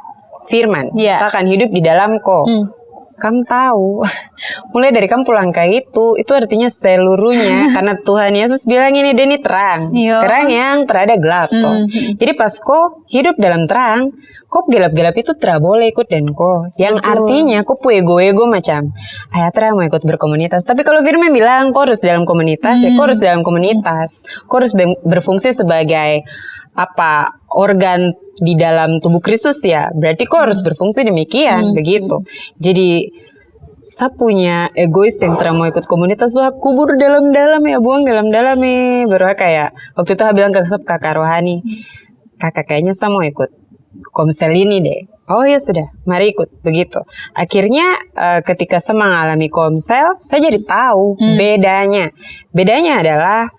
firman. Saya akan hidup di dalam kau. Kamu tahu, mulai dari kamu pulang kayak itu artinya seluruhnya. Karena Tuhan Yesus bilang ini, dia ini terang. Terang yang terada gelap. Jadi pas kau hidup dalam terang, kau gelap-gelap itu tidak boleh ikut dan kau. Yang artinya kau pu ego-ego macam, terang mau ikut berkomunitas. Tapi kalau firman bilang kau harus dalam komunitas, ya kau harus dalam komunitas. Kau harus berfungsi sebagai organ di dalam tubuh Kristus ya, berarti kok harus berfungsi demikian, begitu. Jadi saya punya egois yang terang mau ikut komunitas tuh, kubur dalam-dalam ya, buang dalam-dalam ya. Baru kayak waktu itu saya bilang ke kakak rohani, kakak kayaknya saya mau ikut komsel ini deh. Oh ya sudah, mari ikut, begitu. Akhirnya ketika saya mengalami komsel, saya jadi tahu bedanya. Bedanya adalah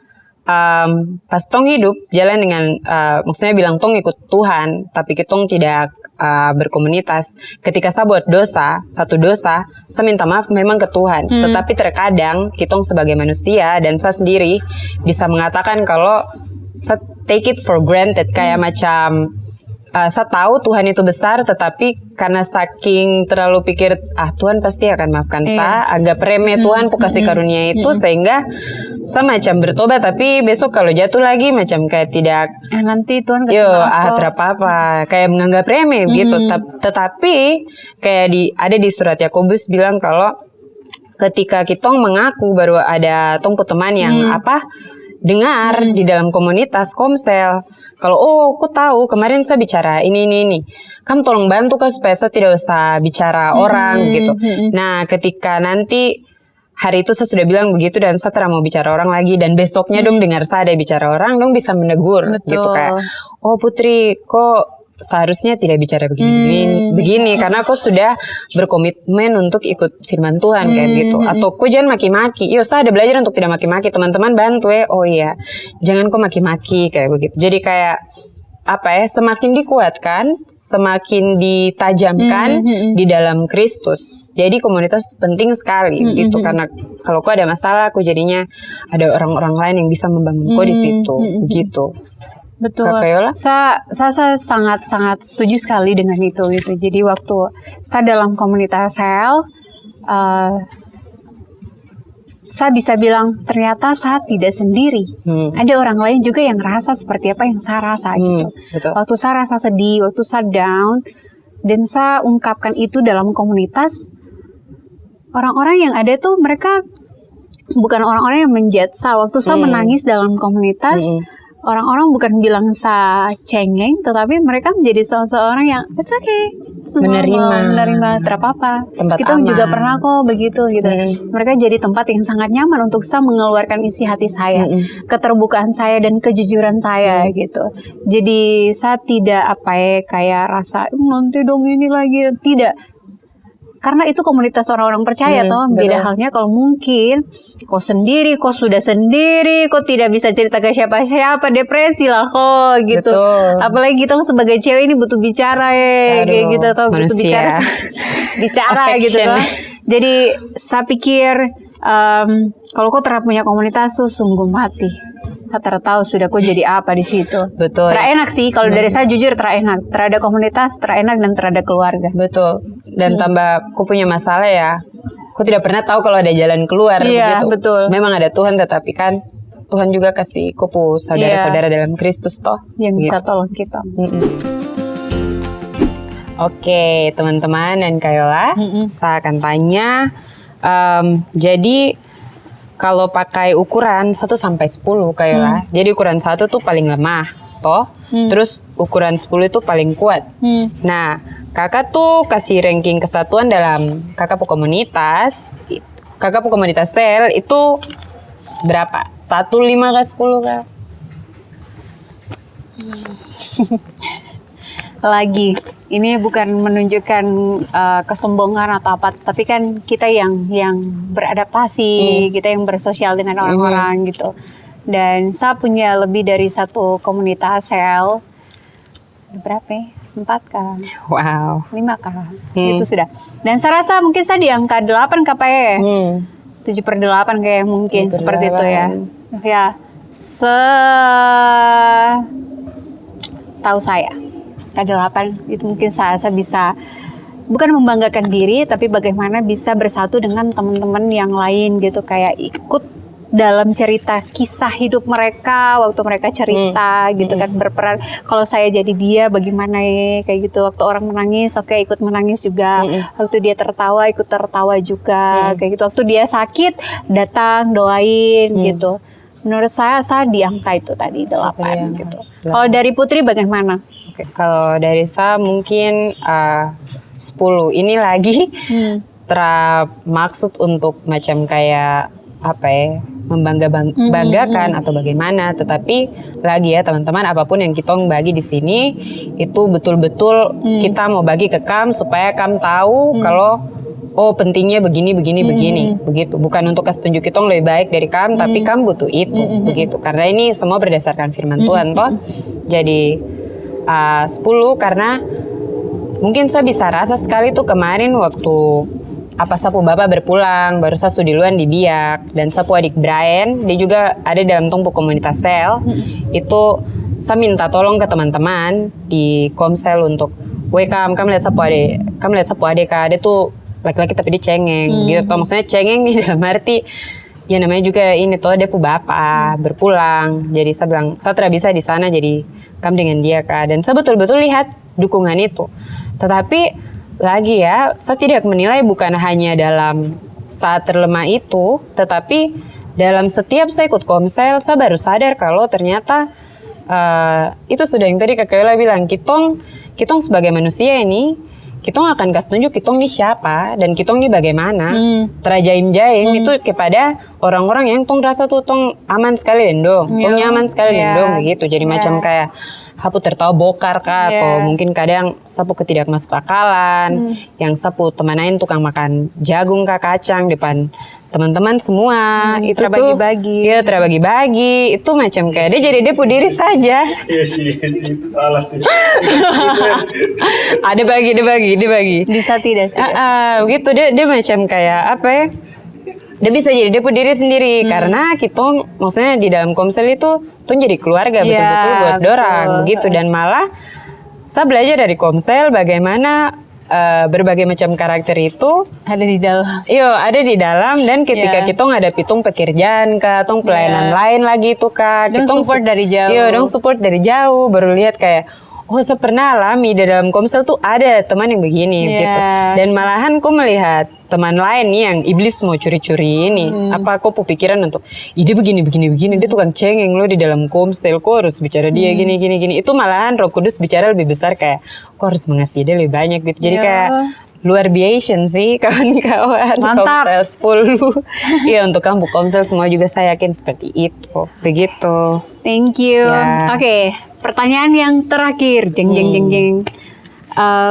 pas tong hidup jalan dengan maksudnya bilang tong ikut Tuhan tapi kitong tidak berkomunitas. Ketika saya buat satu dosa, saya minta maaf memang ke Tuhan. Tetapi terkadang kitong sebagai manusia dan saya sendiri bisa mengatakan kalau saya take it for granted, kayak macam saya tahu Tuhan itu besar, tetapi karena saking terlalu pikir Tuhan pasti akan maafkan saya, agak remeh Tuhan kasih karunia itu, sehingga saya macam bertobat, tapi besok kalau jatuh lagi macam kayak tidak nanti Tuhan kasih maaf apa kayak menganggap remeh gitu. Tetapi kayak ada di surat Yakobus bilang kalau ketika kita mengaku baru ada tongpu teman yang dengar di dalam komunitas komsel. Kalau aku tahu kemarin saya bicara ini. Kamu tolong bantu supaya saya tidak usah bicara orang gitu. Nah, ketika nanti hari itu saya sudah bilang begitu dan saya tidak mau bicara orang lagi, dan besoknya dong dengar saya ada bicara orang, dong bisa menegur. Betul. Gitu kayak, Putri, kok seharusnya tidak bicara begini karena aku sudah berkomitmen untuk ikut firman Tuhan kayak gitu. Atau kok jangan maki-maki. Saya ada belajar untuk tidak maki-maki. Teman-teman bantu oh iya, jangan kok maki-maki kayak begitu. Jadi kayak semakin dikuatkan, semakin ditajamkan di dalam Kristus. Jadi komunitas penting sekali gitu, karena kalau kok ada masalah, kok jadinya ada orang-orang lain yang bisa membangun kok di situ gitu. Betul. Kak Kayola? Saya sangat setuju sekali dengan itu gitu. Jadi waktu saya dalam komunitas sel, saya bisa bilang ternyata saya tidak sendiri. Ada orang lain juga yang rasa seperti apa yang saya rasa gitu. Betul. Waktu saya rasa sedih, waktu saya down, dan saya ungkapkan itu dalam komunitas, orang-orang yang ada tuh mereka bukan orang-orang yang menjudge saya. Waktu saya menangis dalam komunitas, orang-orang bukan bilang saya cengeng, tetapi mereka menjadi seseorang yang it's okay, menerima terapa-apa. Kita aman. juga pernah kok begitu gitu. Mereka jadi tempat yang sangat nyaman untuk saya mengeluarkan isi hati saya, keterbukaan saya dan kejujuran saya gitu. Jadi saya tidak kayak rasa nanti dong ini lagi, tidak. Karena itu komunitas orang-orang percaya toh. Beda halnya kalau mungkin kau sudah sendiri, kau tidak bisa cerita ke siapa-siapa, depresi lah kok gitu. Betul. Apalagi kita sebagai cewek ini butuh bicara kayak gitu toh, butuh bicara gitu toh. Jadi saya pikir kalau kau punya komunitas tuh sungguh mati. Tahu sudah kok jadi apa di situ. Betul. Terenak sih kalau dari saya jujur terenak. Terada komunitas terenak dan terada keluarga. Betul. Dan tambah aku punya masalah ya. Aku tidak pernah tahu kalau ada jalan keluar Iya, begitu. Betul. Memang ada Tuhan, tetapi kan Tuhan juga kasih kupu saudara-saudara dalam Kristus toh yang bisa tolong kita. Oke, teman-teman dan Kayola, saya akan tanya. Jadi kalau pakai ukuran 1 sampai 10 Kayola, jadi ukuran 1 tuh paling lemah, toh. Terus ukuran 10 itu paling kuat. Nah, kakak tuh kasih ranking kesatuan dalam kakak komunitas. Kakak komunitas sel itu berapa? 1, 5 ke 10 kak? Lagi, ini bukan menunjukkan kesombongan atau apa, tapi kan kita yang beradaptasi, kita yang bersosial dengan orang-orang gitu. Dan saya punya lebih dari 1 komunitas sel. Berapa ya? 4 kah? Wow. 5 kah? Itu sudah. Dan saya rasa mungkin saya di angka 8 kah Pak ya? 7/8 kayak mungkin 7/8. seperti itu ya. Ya, tahu saya. K8 itu mungkin saya bisa bukan membanggakan diri, tapi bagaimana bisa bersatu dengan teman-teman yang lain gitu, kayak ikut dalam cerita kisah hidup mereka waktu mereka cerita gitu kan, berperan. Kalau saya jadi dia bagaimana ya kayak gitu, waktu orang menangis oke, ikut menangis juga, waktu dia tertawa ikut tertawa juga kayak gitu, waktu dia sakit datang doain gitu. Menurut saya di angka itu tadi 8 gitu. Kalau dari Putri bagaimana? Oke, kalau dari saya mungkin 10. Ini lagi maksud untuk macam kayak apa ya, membanggakan atau bagaimana. Tetapi lagi ya teman-teman, apapun yang kita bagi di sini itu betul-betul kita mau bagi ke Kam supaya Kam tahu kalau oh pentingnya begini begitu. Bukan untuk kasih tunjuk kita lebih baik dari Kam, tapi Kam butuh itu begitu. Karena ini semua berdasarkan firman Tuhan toh. Jadi 10 karena mungkin saya bisa rasa sekali tuh kemarin waktu sapu bapak berpulang, baru saya duluan di Biak, dan sapu adik Brian, dia juga ada dalam tunggu komunitas sel. Itu saya minta tolong ke teman-teman di Komsel untuk, kamu lihat sapu adik kak, dia tuh laki-laki tapi dia cengeng, gitu. Maksudnya cengeng nih dalam arti ya namanya juga ini toh dia bapak berpulang, jadi saya bilang saya tidak bisa di sana, jadi kamu dengan dia kak, dan saya betul-betul lihat dukungan itu. Tetapi lagi ya, saya tidak menilai bukan hanya dalam saat terlemah itu, tetapi dalam setiap saya ikut Komsel, saya baru sadar kalau ternyata itu sudah yang tadi Kak Kayola bilang, kitong sebagai manusia ini, kitong akan kasih tunjuk kitong ini siapa dan kitong ini bagaimana. Terajaim-jaim itu kepada orang-orang yang tong rasa tuh tong aman sekali dendong, tong nyaman sekali dendong begitu. Jadi macam kayak sapu tertawa bokar kah, atau mungkin kadang sapu ketidak masuk akalan, yang sapu temanain tukang makan jagung kah, kacang depan teman-teman semua, itu terbagi-bagi. Iya, terbagi-bagi. Itu macam kayak dia jadi dia diri saja. Iya sih, itu salah sih. Dia bagi. Bisa tidak sih? Begitu dia macam kayak apa ya? Dia bisa jadi dia diri sendiri karena kita maksudnya di dalam komsel itu tuh jadi keluarga betul-betul buat dorang begitu. Dan malah saya belajar dari komsel bagaimana berbagai macam karakter itu ada di dalam. ada di dalam, dan ketika kita ngadapi tong pekerjaan kah, tong pelayanan lain lagi itu kah, Dong kita support dari jauh. Iya, dong support dari jauh baru lihat kayak oh saya pernah alami di dalam komsel tuh ada teman yang begini gitu. Dan malahan aku melihat teman lain nih yang iblis mau curi-curi ini. Apa aku pikiran untuk ide begini dia tukang cengeng lo di dalam komsel, kok harus bicara dia gini. Itu malahan Roh Kudus bicara lebih besar kayak kok harus mengasihi dia lebih banyak gitu. Jadi kayak luar biasa sih kawan-kawan. Mantap. Komsel 10. Iya, untuk kamu komsel semua juga saya yakin seperti itu. Begitu. Thank you. Ya. Oke, pertanyaan yang terakhir, jeng.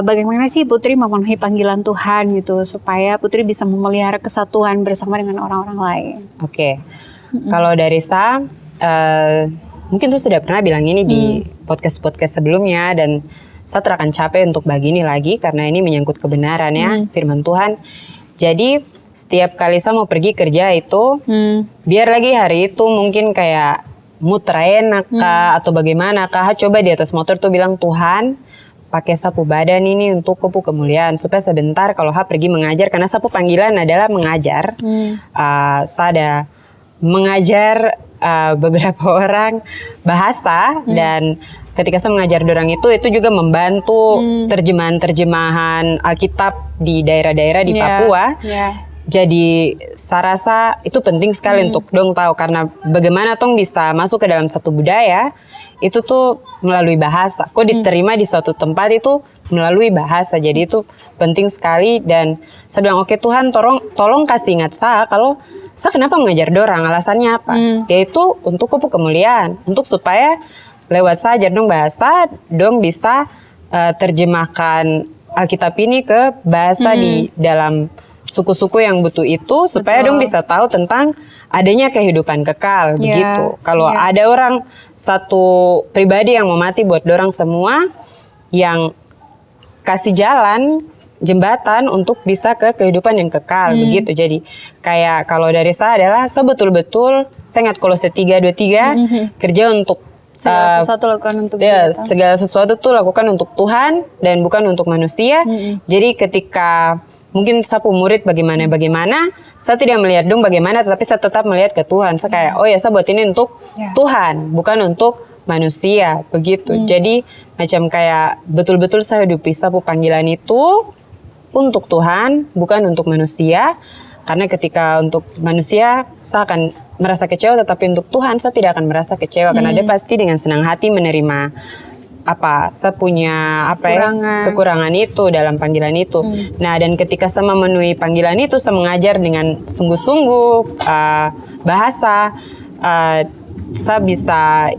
Bagaimana sih Putri memenuhi panggilan Tuhan gitu supaya Putri bisa memelihara kesatuan bersama dengan orang-orang lain? Oke. Kalau dari saya, mungkin saya sudah pernah bilang ini di podcast sebelumnya, dan saya akan capek untuk bagi ini lagi karena ini menyangkut kebenaran ya, firman Tuhan. Jadi setiap kali saya mau pergi kerja itu, biar lagi hari itu mungkin kayak muter enak kah atau bagaimana kah, coba di atas motor tuh bilang Tuhan, pakai sapu badan ini untuk kupu kemuliaan supaya sebentar kalau pergi mengajar, karena sapu panggilan adalah mengajar. Saya ada mengajar beberapa orang bahasa, dan ketika saya mengajar dorang itu juga membantu terjemahan Alkitab di daerah-daerah di Papua. Jadi saya rasa itu penting sekali untuk dong tahu, karena bagaimana tong bisa masuk ke dalam satu budaya itu tuh melalui bahasa. Kok diterima di suatu tempat itu melalui bahasa. Jadi itu penting sekali, dan saya bilang oke Tuhan tolong kasih ingat saya kalau saya kenapa mengajar dorang, alasannya apa? Yaitu untuk kupu kemuliaan, untuk supaya lewat saya ajar dong bahasa, dong bisa terjemahkan Alkitab ini ke bahasa di dalam suku-suku yang butuh itu, supaya dong bisa tahu tentang adanya kehidupan kekal begitu. Kalau ada orang satu pribadi yang mau mati buat dorang semua, yang kasih jalan jembatan untuk bisa ke kehidupan yang kekal begitu. Jadi kayak kalau dari saya adalah saya betul-betul, saya ingat Kolose 3:23 kerja untuk segala sesuatu lakukan untuk segala sesuatu tuh lakukan untuk Tuhan dan bukan untuk manusia. Jadi ketika mungkin saya murid bagaimana, saya tidak melihat dong bagaimana, tetapi saya tetap melihat ke Tuhan. Saya kayak, oh ya saya buat ini untuk Tuhan, bukan untuk manusia, begitu. Jadi macam kayak betul-betul saya hidupi sapu panggilan itu untuk Tuhan, bukan untuk manusia. Karena ketika untuk manusia, saya akan merasa kecewa, tetapi untuk Tuhan saya tidak akan merasa kecewa, karena dia pasti dengan senang hati menerima saya punya kekurangan itu dalam panggilan itu. Nah, dan ketika saya memenuhi panggilan itu, saya mengajar dengan sungguh-sungguh bahasa, saya bisa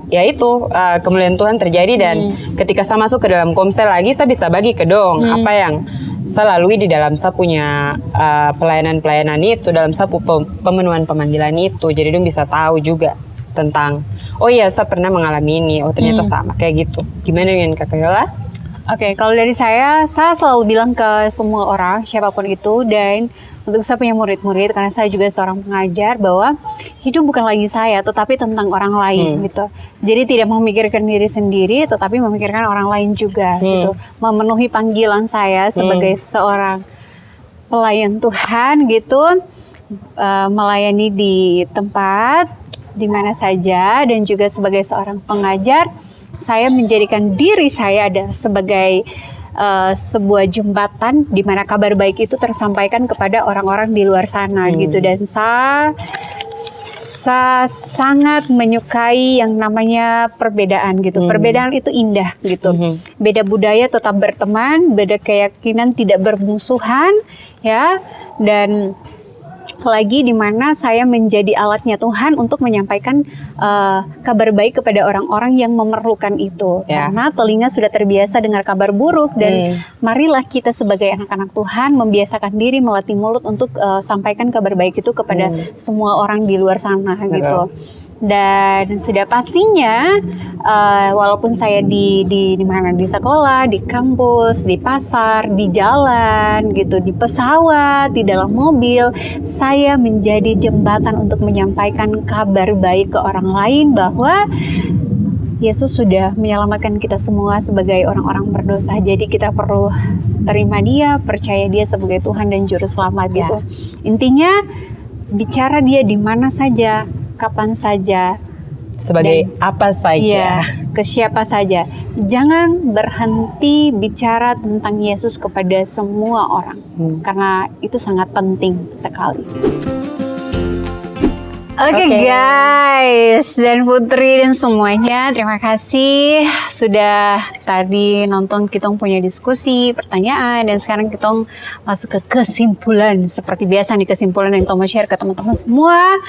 kemuliaan Tuhan terjadi. Dan ketika saya masuk ke dalam komsel lagi, saya bisa bagi ke dong apa yang saya lalui di dalam saya punya pelayanan itu, dalam saya pemenuhan pemanggilan itu. Jadi dong bisa tahu juga tentang oh iya saya pernah mengalami ini, oh ternyata sama kayak gitu. Gimana dengan Kakak Yola? Oke, kalau dari saya selalu bilang ke semua orang siapapun itu, dan untuk saya punya murid-murid, karena saya juga seorang pengajar, bahwa hidup bukan lagi saya tetapi tentang orang lain gitu. Jadi tidak memikirkan diri sendiri tetapi memikirkan orang lain juga gitu. Memenuhi panggilan saya sebagai seorang pelayan Tuhan gitu, melayani di tempat di mana saja, dan juga sebagai seorang pengajar, saya menjadikan diri saya ada sebagai sebuah jembatan di mana kabar baik itu tersampaikan kepada orang-orang di luar sana gitu. Dan saya sangat menyukai yang namanya perbedaan gitu. Perbedaan itu indah gitu. Beda budaya tetap berteman, beda keyakinan tidak bermusuhan ya. Dan lagi di mana saya menjadi alatnya Tuhan untuk menyampaikan kabar baik kepada orang-orang yang memerlukan itu. Karena telinga sudah terbiasa dengar kabar buruk, dan marilah kita sebagai anak-anak Tuhan membiasakan diri, melatih mulut untuk sampaikan kabar baik itu kepada semua orang di luar sana gitu. Dan sudah pastinya walaupun saya di mana, di sekolah, di kampus, di pasar, di jalan gitu, di pesawat, di dalam mobil, saya menjadi jembatan untuk menyampaikan kabar baik ke orang lain bahwa Yesus sudah menyelamatkan kita semua sebagai orang-orang berdosa. Jadi kita perlu terima Dia, percaya Dia sebagai Tuhan dan Juru Selamat gitu. Intinya bicara Dia di mana saja, kapan saja, Sebagai apa saja. ke siapa saja. Jangan berhenti bicara tentang Yesus kepada semua orang, karena itu sangat penting sekali. Oke guys, dan Putri dan semuanya, terima kasih sudah tadi nonton Kitong punya diskusi, pertanyaan, dan sekarang Kitong masuk ke kesimpulan. Seperti biasa nih, kesimpulan yang mau share ke teman-teman semua.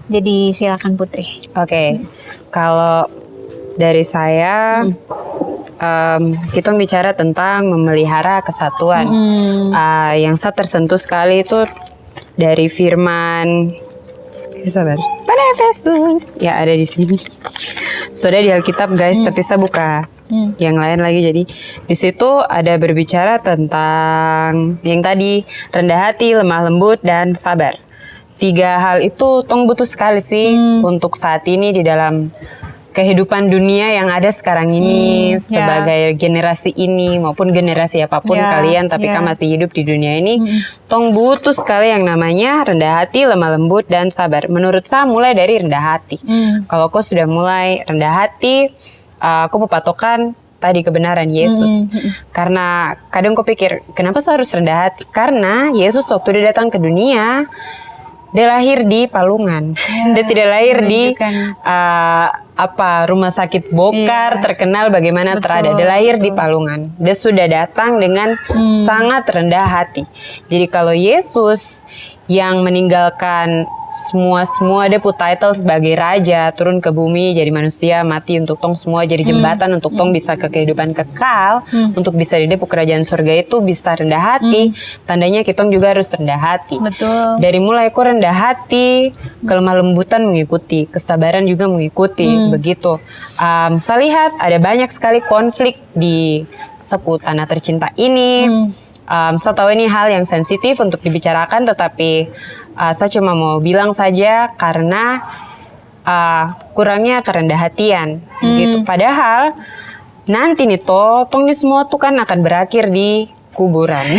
Jadi silakan Putri. Oke, kalau dari saya, Kitong bicara tentang memelihara kesatuan. Yang saya tersentuh sekali itu dari firman, sabar, pada Efesus, ya ada di sini. Sudah di Alkitab guys, tapi saya buka yang lain lagi. Jadi di situ ada berbicara tentang yang tadi, rendah hati, lemah lembut, dan sabar. 3 hal itu tong butuh sekali sih untuk saat ini di dalam kehidupan dunia yang ada sekarang ini, sebagai generasi ini maupun generasi apapun kalian, tapi kan masih hidup di dunia ini, tong butuh sekali yang namanya rendah hati, lemah lembut, dan sabar. Menurut saya mulai dari rendah hati. Kalau kau sudah mulai rendah hati, kau mau patokan tadi kebenaran Yesus. Karena kadang kau pikir, kenapa saya harus rendah hati? Karena Yesus waktu dia datang ke dunia, dia lahir di palungan. Dia tidak lahir di rumah sakit bokar terkenal bagaimana terada. Dia lahir di palungan. Dia sudah datang dengan sangat rendah hati. Jadi kalau Yesus yang meninggalkan semua dia put title sebagai raja, turun ke bumi jadi manusia, mati untuk tong semua, jadi jembatan untuk tong bisa ke kehidupan kekal, untuk bisa di depo kerajaan surga itu bisa rendah hati. Tandanya kita juga harus rendah hati. Betul. Dari mulai kok rendah hati, kelemah lembutan mengikuti, kesabaran juga mengikuti, begitu. Saya lihat ada banyak sekali konflik di seputar tanah tercinta ini. Saya tahu ini hal yang sensitif untuk dibicarakan, tetapi saya cuma mau bilang saja karena kurangnya kerendah hatian, gitu. Padahal nanti nih tong ini semua tuh kan akan berakhir di kuburan.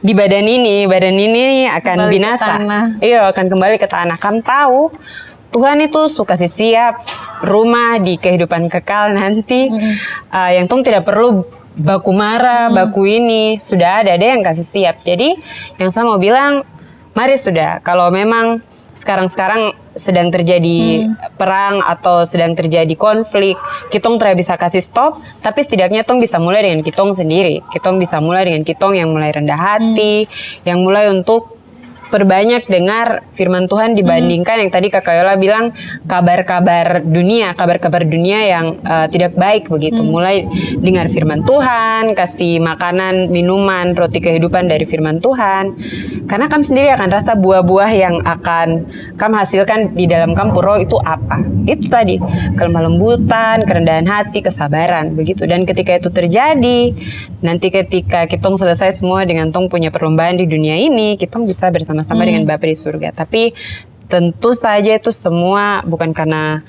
Di badan ini akan Kembali binasa. Iya, akan kembali ke tanah. Kamu tahu Tuhan itu suka siap rumah di kehidupan kekal nanti, yang tong tidak perlu baku marah, baku ini, sudah ada yang kasih siap. Jadi yang saya mau bilang, mari sudah, kalau memang sekarang sedang terjadi perang atau sedang terjadi konflik, kitong tidak bisa kasih stop, tapi setidaknya tong bisa mulai dengan kitong sendiri. Kitong bisa mulai dengan kitong yang mulai rendah hati, yang mulai untuk perbanyak dengar firman Tuhan dibandingkan yang tadi Kak Yola bilang kabar-kabar dunia yang tidak baik begitu. Mulai dengar firman Tuhan, kasih makanan, minuman, roti kehidupan dari firman Tuhan. Karena kamu sendiri akan rasa buah-buah yang akan kamu hasilkan di dalam kamu roh itu apa? Itu tadi, kelemah lembutan, kerendahan hati, kesabaran begitu. Dan ketika itu terjadi, nanti ketika kitong selesai semua dengan tong punya perlombaan di dunia ini, kitong bisa bersama-sama dengan Bapa di surga. Tapi tentu saja itu semua bukan karena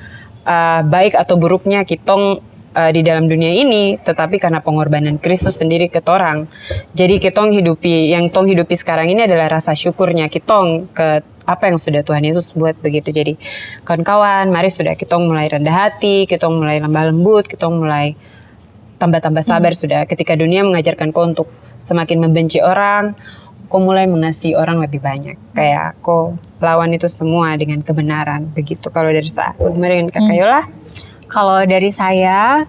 baik atau buruknya kitong di dalam dunia ini, tetapi karena pengorbanan Kristus sendiri ke torang. Jadi kitong yang tong hidupi sekarang ini adalah rasa syukurnya kitong ke apa yang sudah Tuhan Yesus buat begitu. Jadi kawan-kawan, mari sudah kitong mulai rendah hati, kitong mulai lemah lembut, kitong mulai tambah-tambah sabar sudah. Ketika dunia mengajarkan kau untuk semakin membenci orang, kau mulai mengasihi orang lebih banyak. Kayak kau lawan itu semua dengan kebenaran begitu. Kalau dari saya, bagaimana dengan Kak Yola? Kalau dari saya,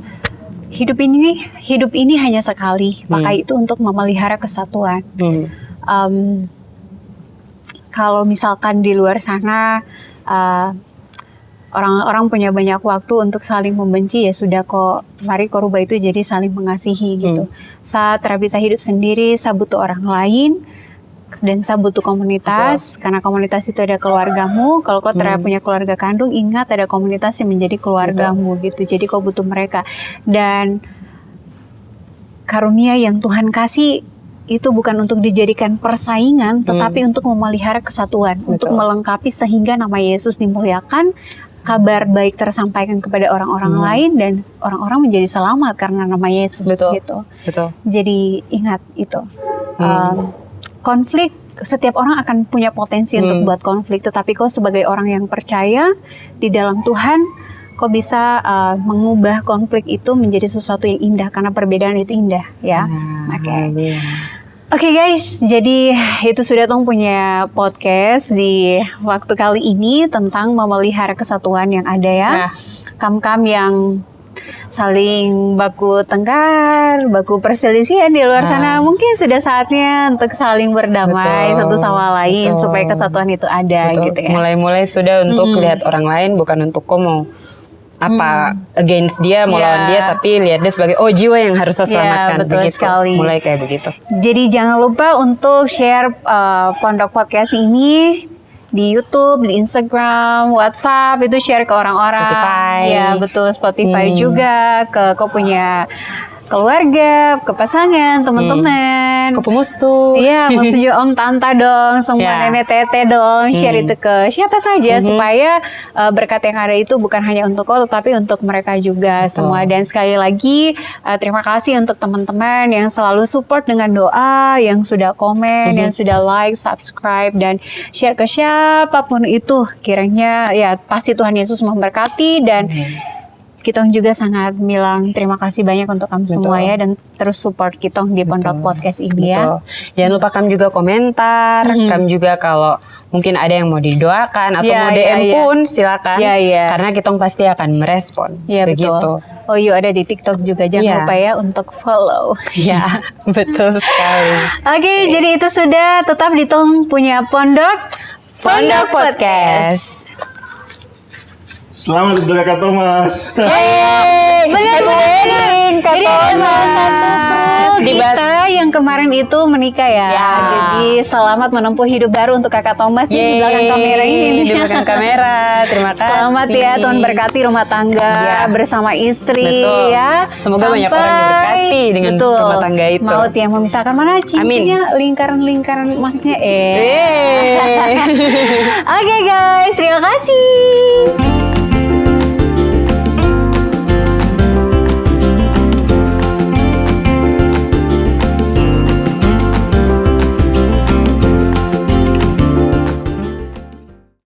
hidup ini hanya sekali, maka itu untuk memelihara kesatuan. Kalau misalkan di luar sana orang-orang punya banyak waktu untuk saling membenci, ya sudah kok, mari kok rubah itu jadi saling mengasihi gitu. Saat bisa hidup sendiri, saya butuh orang lain, dan saya butuh komunitas. Karena komunitas itu ada keluargamu. Kalau kau tidak punya keluarga kandung, ingat ada komunitas yang menjadi keluargamu gitu. Jadi kau butuh mereka. Dan karunia yang Tuhan kasih itu bukan untuk dijadikan persaingan, tetapi untuk memelihara kesatuan, untuk melengkapi sehingga nama Yesus dimuliakan, kabar baik tersampaikan kepada orang-orang lain, dan orang-orang menjadi selamat karena nama Yesus. Gitu. Betul. Jadi ingat itu. Konflik, setiap orang akan punya potensi untuk buat konflik, tetapi kau sebagai orang yang percaya di dalam Tuhan, kau bisa mengubah konflik itu menjadi sesuatu yang indah, karena perbedaan itu indah, ya. Oke guys, jadi itu sudah Tong punya podcast di waktu kali ini tentang memelihara kesatuan yang ada ya. Kam-kam yang saling baku tengkar, baku perselisihan di luar sana, mungkin sudah saatnya untuk saling berdamai satu sama lain supaya kesatuan itu ada gitu ya. Mulai-mulai sudah untuk lihat orang lain bukan untuk mau against dia, mau lawan dia, tapi lihat dia sebagai jiwa yang harus saya selamatkan, betul begitu. Sekali. Mulai kayak begitu. Jadi jangan lupa untuk share Pondok Podcast ini di YouTube, di Instagram, WhatsApp, itu share ke orang-orang. Spotify. Ya betul, Spotify juga, ke kau punya keluarga, ke pasangan, teman-teman, ke pemusuh. Iya, musuh om tante dong, semua nenek tete dong, share itu ke siapa saja supaya berkat yang ada itu bukan hanya untuk kau tetapi untuk mereka juga semua. Dan sekali lagi terima kasih untuk teman-teman yang selalu support dengan doa, yang sudah komen, yang sudah like, subscribe dan share ke siapapun itu. Kiranya ya pasti Tuhan Yesus memberkati dan Kitong juga sangat bilang terima kasih banyak untuk kamu semua ya, dan terus support Kitong di Pondok Podcast ini ya. Jangan lupa kamu juga komentar, kamu juga kalau mungkin ada yang mau didoakan atau mau DM pun silakan, karena Kitong pasti akan merespon. Begitu. Betul. Oh iya, ada di TikTok juga, jangan lupa ya untuk follow. Ya, betul sekali. Oke, jadi itu sudah, tetap di Tong punya Pondok Podcast. Selamat untuk Kak Thomas. Benar. Jadi ada salah satu kru kita yang kemarin itu menikah ya. Jadi selamat menempuh hidup baru untuk Kakak Thomas di belakang kamera ini. Di belakang kamera. Terima kasih. Selamat ya, Tuhan berkati rumah tangga bersama istri ya. Semoga banyak orang diberkati dengan rumah tangga itu. Maut yang memisahkan, mana cincinnya, lingkaran-lingkaran emasnya. Oke guys, terima kasih.